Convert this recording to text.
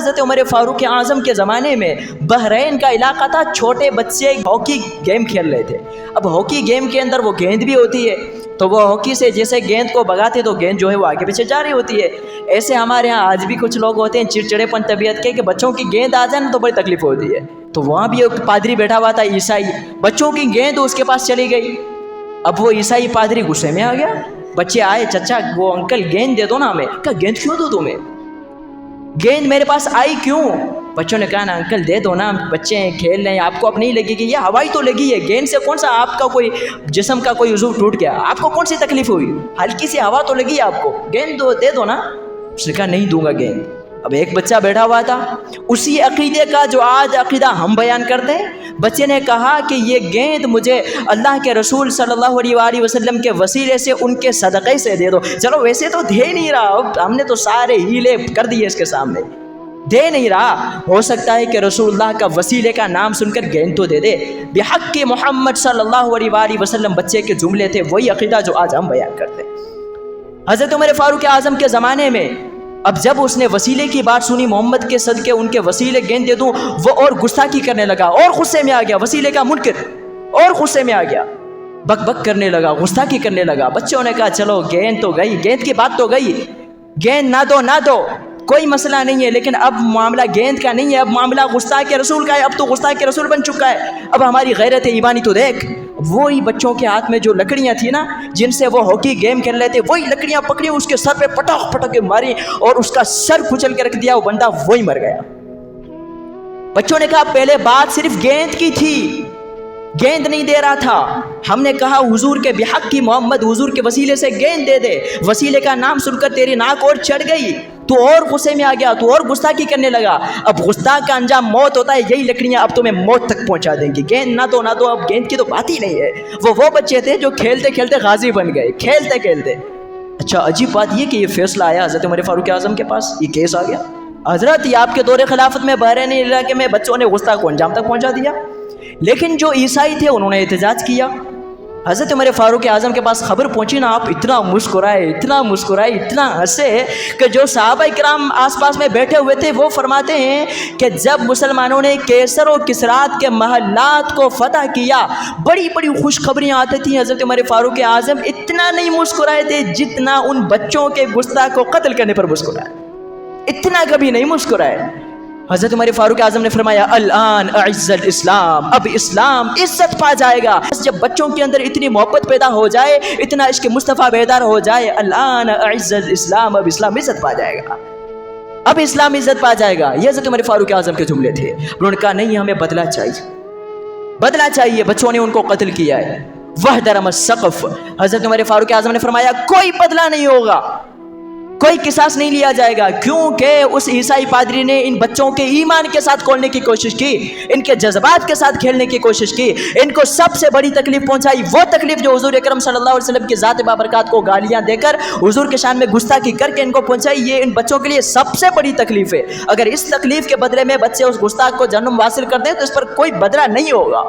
حضرت عمر فاروق اعظم کے زمانے میں بحرین کا علاقہ تھا، چھوٹے بچے ہاکی گیم کھیل رہے تھے۔ اب ہاکی گیم کے اندر وہ گیند بھی ہوتی ہے، تو وہ ہاکی سے جیسے گیند کو بگاتے تو گیند جو ہے وہ آگے پیچھے جا رہی ہوتی ہے۔ ایسے ہمارے ہاں آج بھی کچھ لوگ ہوتے ہیں چڑچڑے پن طبیعت کے کہ بچوں کی گیند آ جائے نا تو بڑی تکلیف ہوتی ہے۔ تو وہاں بھی ایک پادری بیٹھا ہوا تھا عیسائی، بچوں کی گیند اس کے پاس چلی گئی۔ اب وہ عیسائی پادری غصے میں آ گیا، بچے آئے، چچا وہ انکل گیند دے دو نا ہمیں۔ کہا گیند کیوں دو تمہیں؟ گیند میرے پاس آئی کیوں؟ بچوں نے کہا نا انکل دے دو نا، بچے ہیں کھیل رہے ہیں، آپ کو اب نہیں لگے گی، یہ ہوائی تو لگی ہے، گیند سے کون سا آپ کا کوئی جسم کا کوئی عضو ٹوٹ گیا، آپ کو کون سی تکلیف ہوئی؟ ہلکی سی ہوا تو لگی ہے آپ کو، گیند دے دو نا۔ اس نے کہا نہیں دوں گا گیند۔ اب ایک بچہ بیٹھا ہوا تھا اسی عقیدے کا جو آج عقیدہ ہم بیان کرتے ہیں، بچے نے کہا کہ یہ گیند مجھے اللہ کے رسول صلی اللہ علیہ وآلہ وسلم کے وسیلے سے، ان کے صدقے سے دے دو۔ چلو ویسے تو دے نہیں رہا، اب ہم نے تو سارے ہیلے کر دیے اس کے سامنے، دے نہیں رہا، ہو سکتا ہے کہ رسول اللہ کا وسیلے کا نام سن کر گیند تو دے دے۔ بحق محمد صلی اللہ علیہ وآلہ وسلم بچے کے جملے تھے، وہی عقیدہ جو آج ہم بیان کرتے ہیں۔ حضرت عمر فاروق اعظم کے زمانے میں اب جب اس نے وسیلے کی بات سنی، محمد کے صدقے ان کے وسیلے گیند دے دوں، وہ اور گستاخی کرنے لگا، اور غصے میں آ گیا، وسیلے کا منکر اور غصے میں آ گیا، بک بک کرنے لگا، گستاخی کرنے لگا۔ بچوں نے کہا چلو گیند تو گئی، گیند کی بات تو گئی، گیند نہ دو کوئی مسئلہ نہیں ہے، لیکن اب معاملہ گیند کا نہیں ہے، اب معاملہ گستاخ کے رسول کا ہے، اب تو گستاخ کے رسول بن چکا ہے، اب ہماری غیرت ایمانی تو دیکھ۔ وہی بچوں کے ہاتھ میں جو لکڑیاں تھیں نا جن سے وہ ہاکی گیم کھیل رہے تھے، وہی لکڑیاں پکڑی، اس کے سر پہ پٹک پٹک کے ماری اور اس کا سر کچل کے رکھ دیا، وہ بندہ وہی مر گیا۔ بچوں نے کہا پہلے بات صرف گیند کی تھی، گیند نہیں دے رہا تھا، ہم نے کہا حضور کے بحق کی محمد، حضور کے وسیلے سے گیند دے دے، وسیلے کا نام سن کر تیری ناک اور چڑھ گئی، تو اور غصے میں آ گیا، تو اور گستاخی کرنے لگا۔ اب گستاخ کا انجام موت ہوتا ہے، یہی لکڑیاں اب تمہیں موت تک پہنچا دیں گی، گیند نہ دو، اب گیند کی تو بات ہی نہیں ہے۔ وہ بچے تھے جو کھیلتے کھیلتے غازی بن گئے، کھیلتے کھیلتے۔ اچھا عجیب بات یہ کہ یہ فیصلہ آیا حضرت عمر فاروق اعظم کے پاس، یہ کیس آ گیا، حضرت یہ آپ کے دور خلافت میں بحرین علاقے میں بچوں نے گستاخ کو انجام تک پہنچا دیا۔ لیکن جو عیسائی تھے انہوں نے احتجاج کیا، حضرت عمر فاروق اعظم کے پاس خبر پہنچی نا، آپ اتنا مسکرائے، اتنا ہنسے کہ جو صحابہ کرام آس پاس میں بیٹھے ہوئے تھے وہ فرماتے ہیں کہ جب مسلمانوں نے کیسر و کسرات کے محلات کو فتح کیا، بڑی بڑی خوشخبریاں آتی تھیں، حضرت عمر فاروق اعظم اتنا نہیں مسکرائے تھے جتنا ان بچوں کے گستاخ کو قتل کرنے پر مسکرائے، اتنا کبھی نہیں مسکرائے۔ حضرت عمر فاروق اعظم نے فرمایا الان اعز الاسلام، اب اسلام عزت پا جائے گا۔ جب بچوں کے اندر اتنی محبت پیدا ہو جائے، اتنا عشق مصطفیٰ بیدار ہو جائے، الان اعز الاسلام، اب اسلام عزت پا جائے گا، اب اسلام عزت پا جائے گا۔ یہ حضرت عمر فاروق اعظم کے جملے تھے۔ انہوں نے کہا نہیں، ہمیں بدلہ چاہیے، بچوں نے ان کو قتل کیا ہے۔ وحدرم السقف، حضرت عمر فاروق اعظم نے فرمایا کوئی بدلہ نہیں ہوگا، کوئی قصاص نہیں لیا جائے گا، کیونکہ اس عیسائی پادری نے ان بچوں کے ایمان کے ساتھ کھولنے کی کوشش کی، ان کے جذبات کے ساتھ کھیلنے کی کوشش کی، ان کو سب سے بڑی تکلیف پہنچائی، وہ تکلیف جو حضور اکرم صلی اللہ علیہ وسلم کی ذات بابرکات کو گالیاں دے کر، حضور کے شان میں گستاخی کر کے ان کو پہنچائی، یہ ان بچوں کے لیے سب سے بڑی تکلیف ہے۔ اگر اس تکلیف کے بدلے میں بچے اس گستاخ کو جہنم واصل کر دیں تو اس پر کوئی بدلہ نہیں ہوگا۔